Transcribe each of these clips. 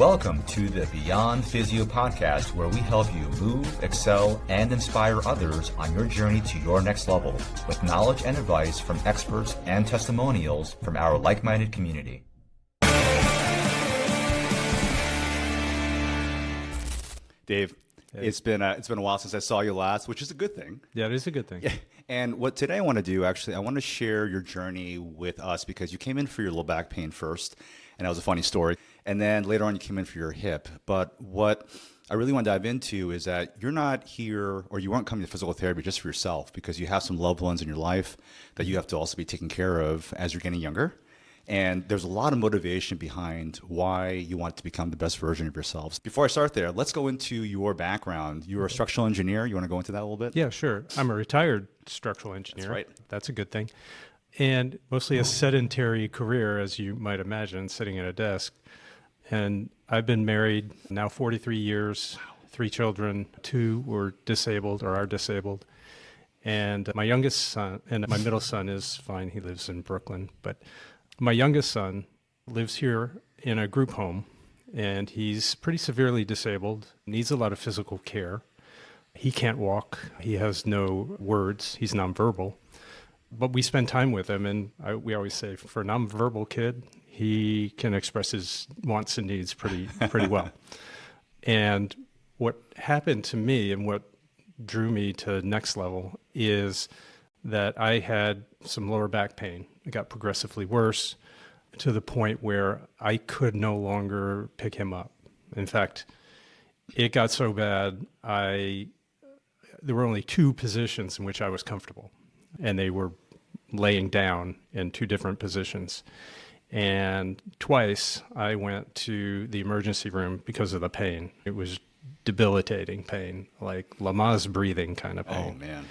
Welcome to the Beyond Physio Podcast, where we help you move, excel, and inspire others on your journey to your next level with knowledge and advice from experts and testimonials from our like-minded community. Dave, hey. It's been a while since I saw you last, which is a good thing. Yeah, it is a good thing. Yeah. And what today I want to do, actually, I want to share your journey with us because you came in for your low back pain first, and that was a funny story. And then later on, you came in for your hip. But what I really want to dive into is that you're not here, or you weren't coming to physical therapy just for yourself, because you have some loved ones in your life that you have to also be taking care of as you're getting younger. And there's a lot of motivation behind why you want to become the best version of yourselves. Before I start there, let's go into your background. You're a structural engineer. You want to go into that a little bit? Yeah, sure. I'm a retired structural engineer. That's right. That's a good thing. And mostly a sedentary career, as you might imagine, sitting at a desk. And I've been married now 43 years, 3 children, 2 were disabled or are disabled. And my youngest son, and my middle son is fine. He lives in Brooklyn. But my youngest son lives here in a group home, and he's pretty severely disabled, needs a lot of physical care. He can't walk. He has no words. He's nonverbal. But we spend time with him, and we always say for a nonverbal kid, he can express his wants and needs pretty well. And what happened to me and what drew me to Next Level is that I had some lower back pain. It got progressively worse to the point where I could no longer pick him up. In fact, it got so bad, there were only 2 positions in which I was comfortable, and they were laying down in 2 different positions. And twice I went to the emergency room because of the pain. It was debilitating pain, like Lamaze breathing kind of pain. Oh, man.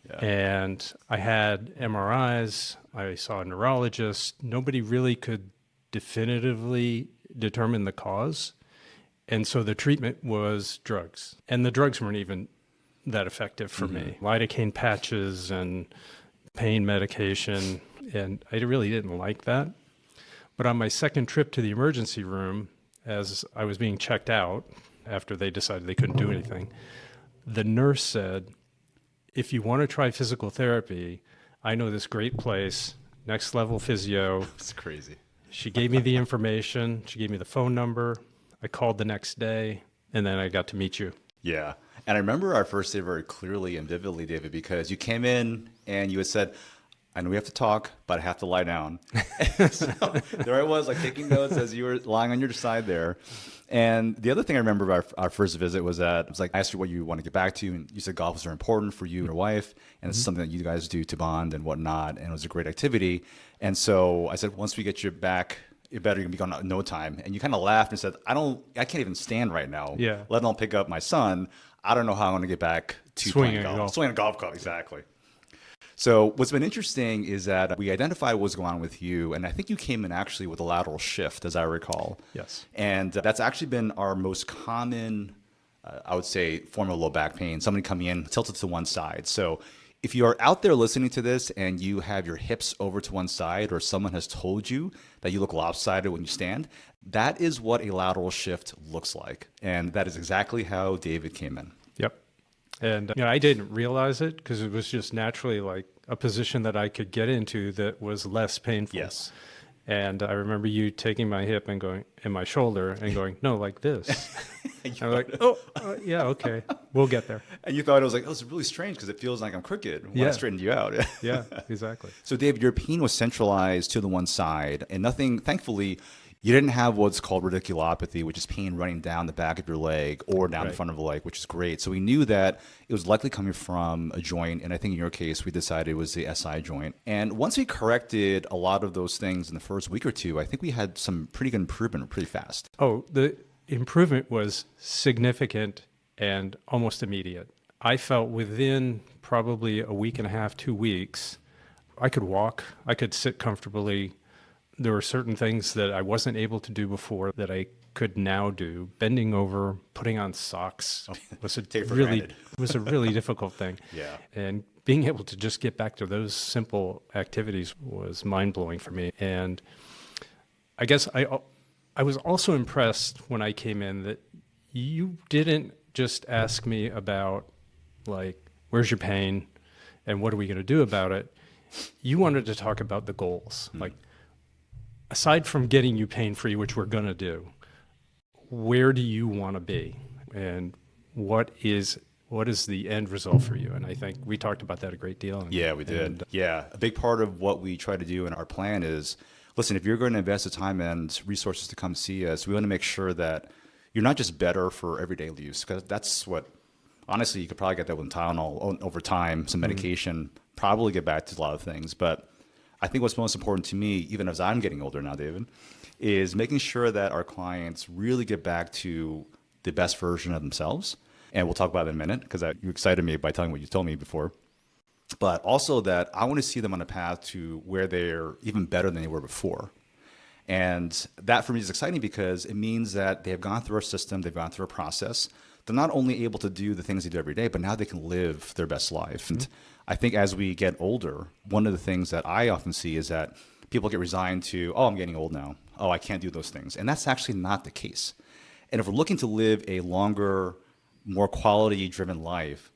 Yeah. And I had MRIs, I saw a neurologist. Nobody really could definitively determine the cause. And so the treatment was drugs. And the drugs weren't even that effective for me. Lidocaine patches and pain medication. And I really didn't like that. But on my second trip to the emergency room, as I was being checked out after they decided they couldn't do anything, the nurse said, if you want to try physical therapy, I know this great place, Next Level Physio. It's crazy. She gave me the information. She gave me the phone number. I called the next day, and then I got to meet you. Yeah. And I remember our first day very clearly and vividly, David, because you came in and you had said, I know we have to talk, but I have to lie down. So there I was, like taking notes as you were lying on your side there. And the other thing I remember about our first visit was that it was like, I asked you what you want to get back to, and you said golf was very important for you and your wife, and it's something that you guys do to bond and whatnot, and it was a great activity. And so I said, once we get you back, you're going to be gone in no time. And you kind of laughed and said, I can't even stand right now, let alone pick up my son. I don't know how I'm going to get back to swinging golf. Swinging a golf club, exactly. So what's been interesting is that we identified what was going on with you, and I think you came in actually with a lateral shift, as I recall. Yes. And that's actually been our most common, I would say, form of low back pain, somebody coming in tilted to one side. So if you are out there listening to this and you have your hips over to one side, or someone has told you that you look lopsided when you stand, that is what a lateral shift looks like. And that is exactly how David came in. Yep. And I didn't realize it because it was just naturally like a position that I could get into that was less painful. Yes. And I remember you taking my hip and going in my shoulder and going, no, like this. And I'm like, yeah, okay, we'll get there. And you thought it was like, oh, it's really strange because it feels like I'm crooked when I straightened you out. Yeah, exactly. So David, your pain was centralized to the one side, and nothing, thankfully, you didn't have what's called radiculopathy, which is pain running down the back of your leg or down the front of the leg, which is great. So we knew that it was likely coming from a joint. And I think in your case, we decided it was the SI joint. And once we corrected a lot of those things in the first week or 2, I think we had some pretty good improvement pretty fast. Oh, the improvement was significant and almost immediate. I felt within probably a week and a half, 2 weeks, I could walk, I could sit comfortably. There were certain things that I wasn't able to do before that I could now do. Bending over, putting on socks was a really difficult thing. Yeah. And being able to just get back to those simple activities was mind-blowing for me. And I guess I was also impressed when I came in that you didn't just ask me about, like, where's your pain and what are we going to do about it? You wanted to talk about the goals. Like, aside from getting you pain-free, which we're going to do, where do you want to be? And what is the end result for you? And I think we talked about that a great deal. Yeah, we did. Yeah. A big part of what we try to do in our plan is, listen, if you're going to invest the time and resources to come see us, we want to make sure that you're not just better for everyday use, because that's what, honestly, you could probably get that with Tylenol over time, some medication, probably get back to a lot of things. But I think what's most important to me, even as I'm getting older now, David, is making sure that our clients really get back to the best version of themselves. And we'll talk about it in a minute, because you excited me by telling what you told me before. But also that I want to see them on a path to where they're even better than they were before. And that for me is exciting because it means that they have gone through our system, they've gone through a process. They're not only able to do the things they do every day, but now they can live their best life. And I think as we get older, one of the things that I often see is that people get resigned to, oh, I'm getting old now. Oh, I can't do those things. And that's actually not the case. And if we're looking to live a longer, more quality-driven life,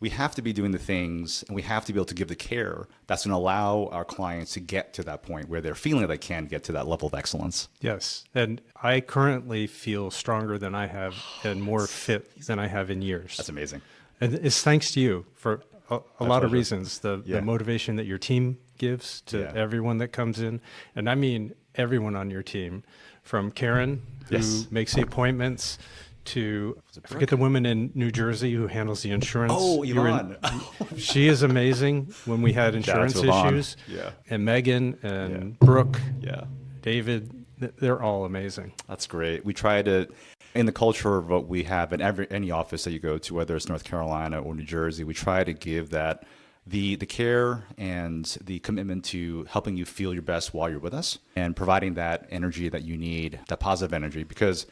we have to be doing the things and we have to be able to give the care that's going to allow our clients to get to that point where they're feeling they can get to that level of excellence. Yes. And I currently feel stronger than I have and more fit than I have in years. That's amazing. And it's thanks to you for a lot of pleasure. reasons. The motivation that your team gives to everyone that comes in. And I mean everyone on your team, from Karen, who makes the appointments, to, I forget the woman in New Jersey who handles the insurance. Oh, Yvonne. She is amazing when we had insurance issues. Yeah. And Megan and Brooke, Yeah. David, they're all amazing. That's great. We try to, in the culture of what we have in any office that you go to, whether it's North Carolina or New Jersey, we try to give that the care and the commitment to helping you feel your best while you're with us and providing that energy that you need, that positive energy, because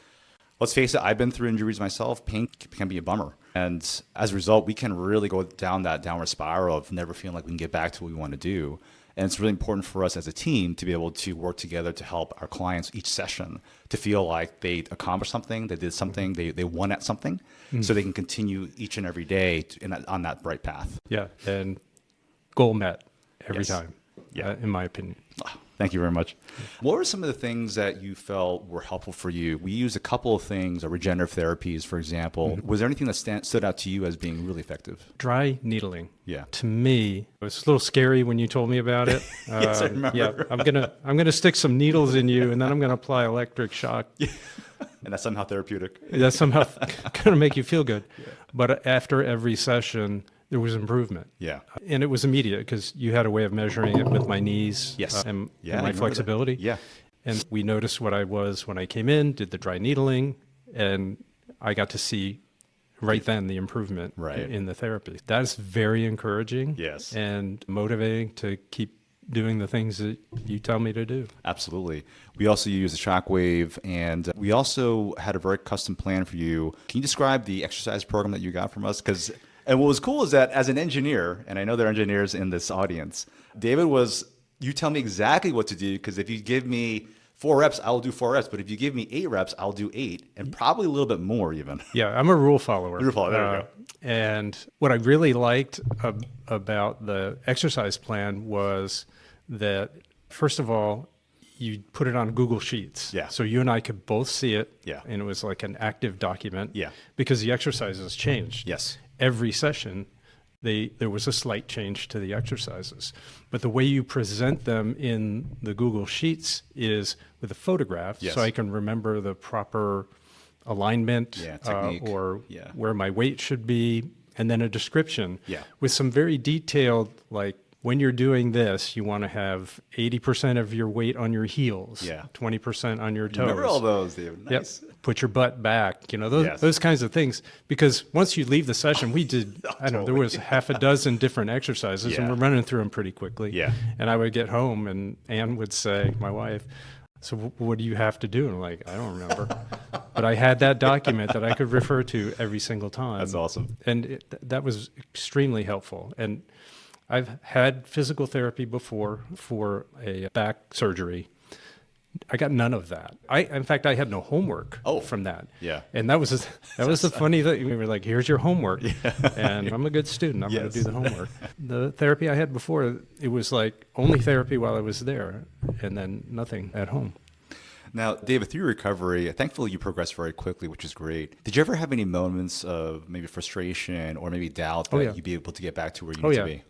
let's face it, I've been through injuries myself. Pain can be a bummer. And as a result, we can really go down that downward spiral of never feeling like we can get back to what we want to do. And it's really important for us as a team to be able to work together to help our clients each session to feel like they accomplished something, they did something, they won at something, so they can continue each and every day on that bright path. Yeah, and goal met every time, in my opinion. Thank you very much. What were some of the things that you felt were helpful for you? We used a couple of things, regenerative therapies, for example. Was there anything that stood out to you as being really effective? Dry needling. Yeah. To me, it was a little scary when you told me about it. Yes, I remember. Yeah, I'm gonna stick some needles in you, and then I'm gonna apply electric shock. And that's somehow therapeutic. That's somehow gonna make you feel good. Yeah. But after every session, there was improvement. Yeah. And it was immediate because you had a way of measuring it with my knees and my flexibility. Yeah. And we noticed what I was when I came in, did the dry needling, and I got to see right then the improvement in the therapy. That's very encouraging and motivating to keep doing the things that you tell me to do. Absolutely. We also use the shockwave, and we also had a very custom plan for you. Can you describe the exercise program that you got from us? And what was cool is that as an engineer, and I know there are engineers in this audience, David you tell me exactly what to do, because if you give me 4 reps, I'll do 4 reps. But if you give me 8 reps, I'll do 8, and probably a little bit more even. Yeah, I'm a rule follower. Rule follower, there we go. And what I really liked about the exercise plan was that, first of all, you put it on Google Sheets. Yeah. So you and I could both see it. Yeah. And it was like an active document. Yeah. Because the exercises changed. Yes. Every session, there was a slight change to the exercises. But the way you present them in the Google Sheets is with a photograph, so I can remember the proper alignment technique. Or where my weight should be, and then a description with some very detailed, like, when you're doing this, you want to have 80% of your weight on your heels, 20% on your toes. Remember all those, David. Nice. Yep. Put your butt back, those kinds of things. Because once you leave the session, we did, I don't know, there was half a dozen different exercises, and we're running through them pretty quickly. Yeah. And I would get home, and Ann would say, my wife, so what do you have to do? And I'm like, I don't remember. But I had that document that I could refer to every single time. That's awesome. And that was extremely helpful. And I've had physical therapy before for a back surgery, I got none of that. In fact, I had no homework from that. Yeah. And that was the funny thing. We were like, here's your homework. And I'm a good student. I'm going to do the homework. The therapy I had before, it was like only therapy while I was there and then nothing at home. Now, David, through your recovery, thankfully you progressed very quickly, which is great. Did you ever have any moments of maybe frustration or maybe doubt that you'd be able to get back to where you need to be?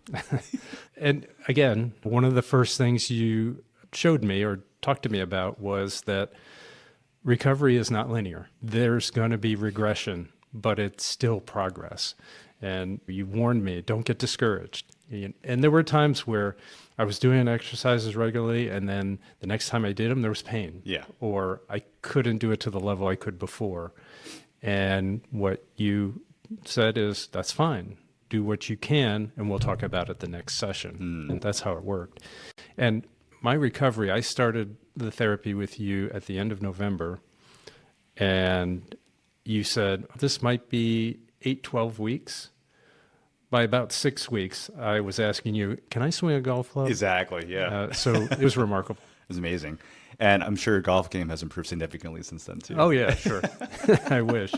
And again, one of the first things you showed me or talked to me about was that recovery is not linear. There's going to be regression, but it's still progress. And you warned me, don't get discouraged. And there were times where I was doing exercises regularly, and then the next time I did them, there was pain. Yeah. Or I couldn't do it to the level I could before. And what you said is, that's fine. Do what you can, and we'll talk about it the next session. And that's how it worked. And my recovery, I started the therapy with you at the end of November, and you said, this might be 12 weeks. By about 6 weeks, I was asking you, can I swing a golf club? Exactly, yeah. So it was remarkable. It was amazing. And I'm sure your golf game has improved significantly since then, too. Oh, yeah, sure. I wish.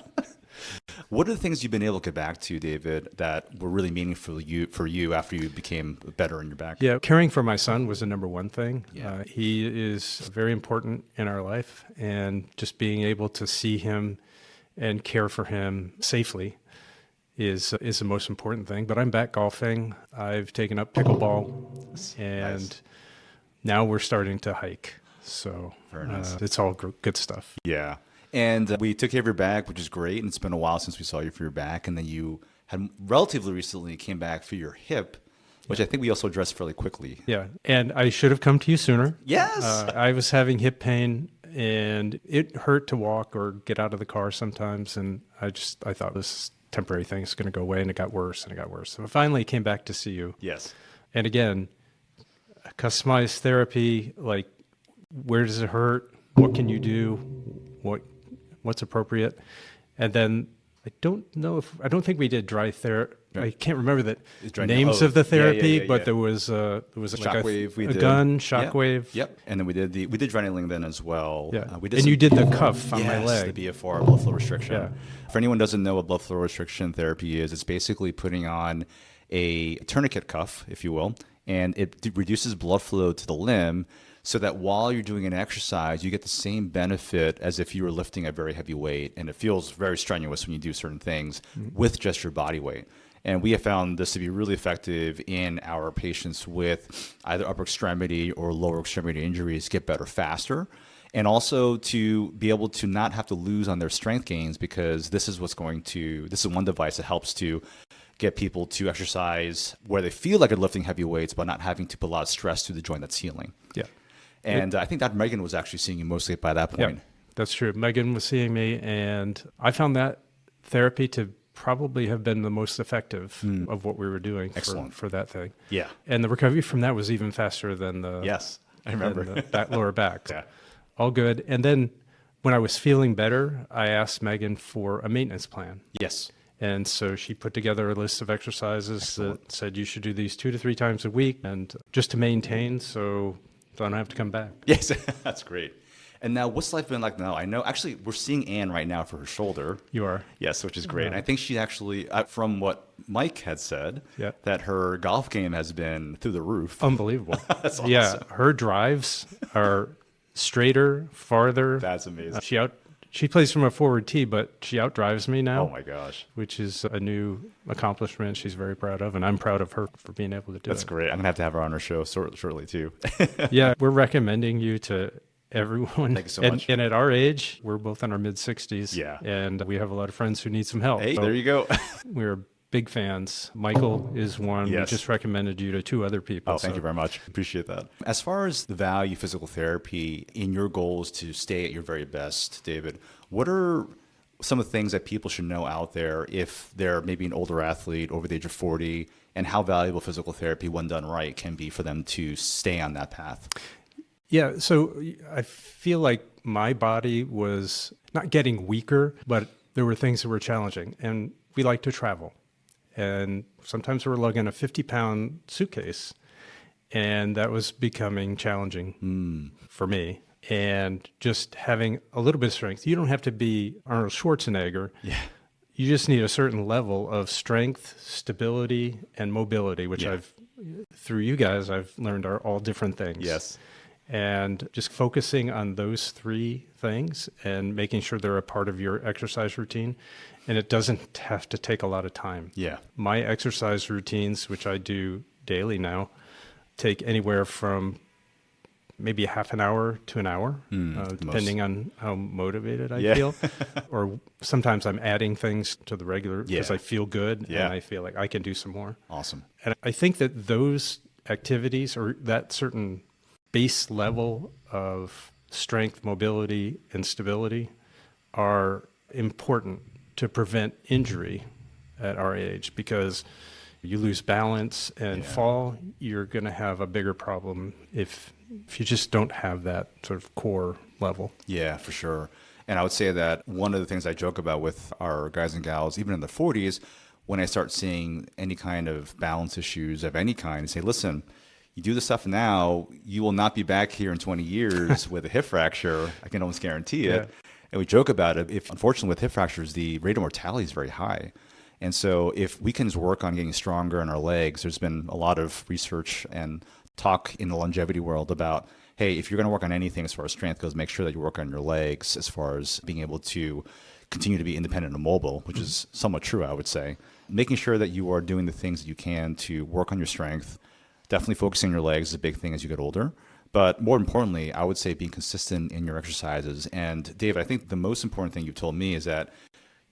What are the things you've been able to get back to, David, that were really meaningful for you after you became better in your back? Yeah, caring for my son was the number one thing. Yeah. He is very important in our life, and just being able to see him and care for him safely is the most important thing. But I'm back golfing. I've taken up pickleball, and now we're starting to hike. So very nice. It's all good stuff. Yeah. And we took care of your back, which is great. And it's been a while since we saw you for your back. And then you had relatively recently came back for your hip, which I think we also addressed fairly quickly. Yeah. And I should have come to you sooner. Yes. I was having hip pain, and it hurt to walk or get out of the car sometimes. And I thought this temporary thing is going to go away, and it got worse and it got worse. So I finally came back to see you. Yes. And again, customized therapy, like, where does it hurt? What can you do? What's appropriate? And then I don't think we did dry therapy. I can't remember the names of the therapy, but there was like shockwave, a gun, shockwave. Yep. And then we did dry needling then as well. Yeah. You did the cuff on my leg. The BFR, blood flow restriction. Yeah. For anyone who doesn't know what blood flow restriction therapy is, it's basically putting on a tourniquet cuff, if you will, and it reduces blood flow to the limb, so that while you're doing an exercise, you get the same benefit as if you were lifting a very heavy weight. And it feels very strenuous when you do certain things with just your body weight. And we have found this to be really effective in our patients with either upper extremity or lower extremity injuries get better faster. And also to be able to not have to lose on their strength gains, because this is one device that helps to get people to exercise where they feel like they're lifting heavy weights, but not having to put a lot of stress to the joint that's healing. Yeah. And I think that Megan was actually seeing you mostly by that point. Yeah, that's true. Megan was seeing me, and I found that therapy to probably have been the most effective of what we were doing for that thing. Yeah. And the recovery from that was even faster than the I remember that lower back. Yeah. All good. And then when I was feeling better, I asked Megan for a maintenance plan. Yes. And so she put together a list of exercises that said you should do these 2 to 3 times a week, and just to maintain, so don't have to come back. Yes, that's great. And now, what's life been like now? I know, actually, we're seeing Anne right now for her shoulder. You are? Yes, which is great. And I think she actually, from what Mike had said, that her golf game has been through the roof. Unbelievable. That's awesome. Yeah, her drives are straighter, farther. That's amazing. She plays from a forward tee, but she outdrives me now. Oh my gosh. Which is a new accomplishment she's very proud of, and I'm proud of her for being able to do it. That's great. I'm going to have her on our show shortly too. Yeah, we're recommending you to everyone. Thank you so much. And at our age, we're both in our mid-60s. Yeah. And we have a lot of friends who need some help. Hey, so there you go. We're big fans. Michael is one. Yes. We just recommended you to 2 other people. Oh, thank you very much. Appreciate that. As far as the value of physical therapy in your goals to stay at your very best, David, what are some of the things that people should know out there if they're maybe an older athlete over the age of 40, and how valuable physical therapy, when done right, can be for them to stay on that path? Yeah, so I feel like my body was not getting weaker, but there were things that were challenging. And we like to travel. And sometimes we're lugging a 50-pound suitcase. And that was becoming challenging for me. and just having a little bit of strength. You don't have to be Arnold Schwarzenegger. Yeah. You just need a certain level of strength, stability, and mobility, which through you guys, I've learned are all different things. Yes. And just focusing on those three things and making sure they're a part of your exercise routine. And it doesn't have to take a lot of time. Yeah. My exercise routines, which I do daily now, take anywhere from maybe half an hour to an hour, depending on how motivated I feel. Or sometimes I'm adding things to the regular because I feel good and I feel like I can do some more. Awesome. And I think that those activities or that certain base level of strength, mobility, and stability are important to prevent injury at our age, because you lose balance and fall, you're going to have a bigger problem if you just don't have that sort of core level. Yeah, for sure. And I would say that one of the things I joke about with our guys and gals, even in their 40s, when I start seeing any kind of balance issues of any kind, I say, listen, you do this stuff now, you will not be back here in 20 years with a hip fracture. I can almost guarantee it. And we joke about it. If unfortunately with hip fractures, the rate of mortality is very high. And so if we can just work on getting stronger in our legs, there's been a lot of research and talk in the longevity world about, hey, if you're going to work on anything as far as strength goes, make sure that you work on your legs as far as being able to continue to be independent and mobile, which is somewhat true, I would say. Making sure that you are doing the things that you can to work on your strength. Definitely focusing on your legs is a big thing as you get older. But more importantly, I would say being consistent in your exercises. And Dave, I think the most important thing you've told me is that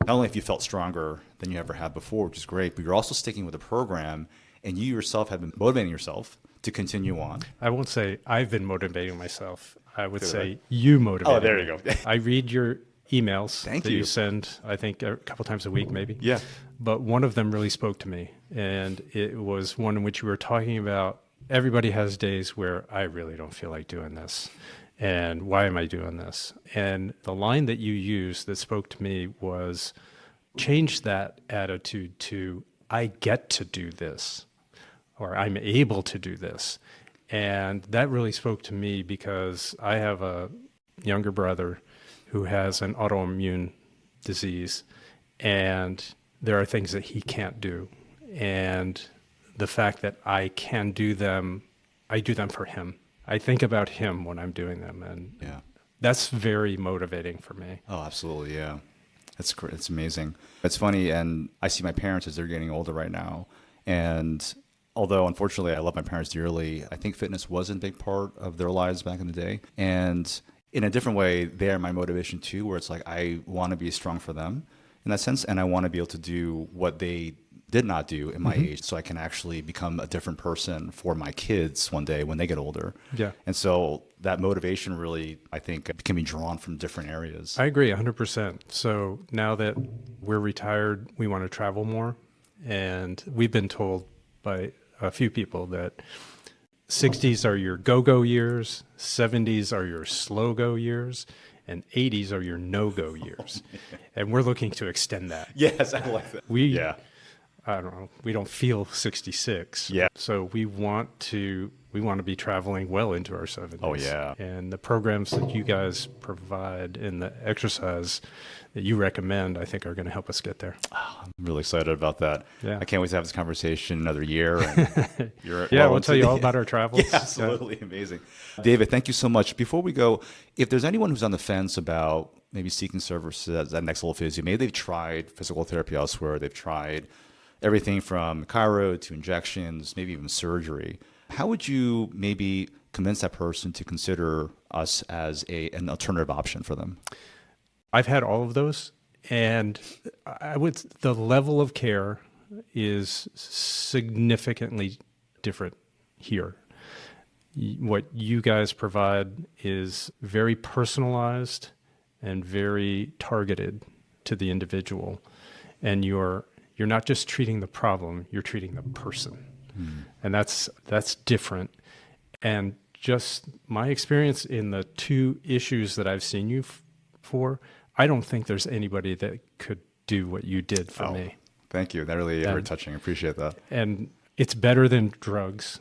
not only have you felt stronger than you ever have before, which is great, but you're also sticking with the program, and you yourself have been motivating yourself to continue on. I won't say I've been motivating myself. I would say you motivate. Oh, there you go. I read your emails Thank that you. you send, I think, a couple times a week maybe. Yeah. But one of them really spoke to me, and it was one in which you were talking about everybody has days where I really don't feel like doing this. And why am I doing this? And the line that you used that spoke to me was, change that attitude to, I get to do this, or I'm able to do this. And that really spoke to me because I have a younger brother who has an autoimmune disease, and there are things that he can't do. And the fact that I can do them, I do them for him. I think about him when I'm doing them, and that's very motivating for me. Oh, absolutely, yeah. That's great. It's amazing. It's funny, and I see my parents as they're getting older right now. And although, unfortunately, I love my parents dearly, I think fitness was a big part of their lives back in the day. And in a different way, they're my motivation too, where it's like I want to be strong for them in that sense, and I want to be able to do what they did not do in my age, so I can actually become a different person for my kids one day when they get older. Yeah. And so that motivation really, I think, can be drawn from different areas. I agree 100%. So now that we're retired, we want to travel more. And we've been told by a few people that 60s are your go-go years, 70s are your slow-go years, and 80s are your no-go years. And we're looking to extend that. Yes, I like that. I don't know, we don't feel 66. Yeah. So we want to be traveling well into our 70s. Oh, yeah. And the programs that you guys provide and the exercise that you recommend, I think, are going to help us get there. Oh, I'm really excited about that. Yeah. I can't wait to have this conversation another year. And We'll tell you all about our travels. Yeah, absolutely. Amazing. David, thank you so much. Before we go, if there's anyone who's on the fence about maybe seeking services at Next Level Physio, maybe they've tried physical therapy elsewhere, they've tried everything from chiro to injections, maybe even surgery, how would you maybe convince that person to consider us as an alternative option for them? I've had all of those, and the level of care is significantly different here. What you guys provide is very personalized and very targeted to the individual, and you're not just treating the problem, you're treating the person. And that's different. And just my experience in the two issues that I've seen you for, I don't think there's anybody that could do what you did for me. Thank you. That really very touching. I appreciate that. And it's better than drugs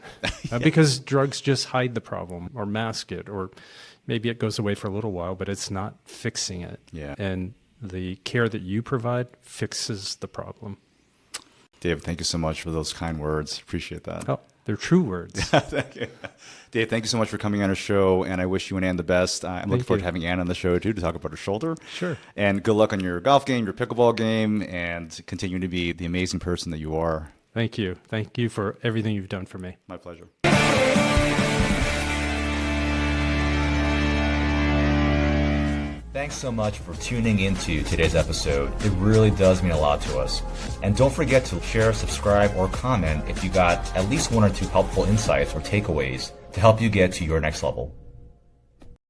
because drugs just hide the problem or mask it, or maybe it goes away for a little while, but it's not fixing it. Yeah. And the care that you provide fixes the problem. Dave, thank you so much for those kind words. Appreciate that. Oh, they're true words. Thank you. Dave, thank you so much for coming on our show, and I wish you and Ann the best. I'm looking forward to having Ann on the show, too, to talk about her shoulder. Sure. And good luck on your golf game, your pickleball game, and continue to be the amazing person that you are. Thank you. Thank you for everything you've done for me. My pleasure. Thanks so much for tuning into today's episode. It really does mean a lot to us. And don't forget to share, subscribe, or comment if you got at least one or two helpful insights or takeaways to help you get to your next level.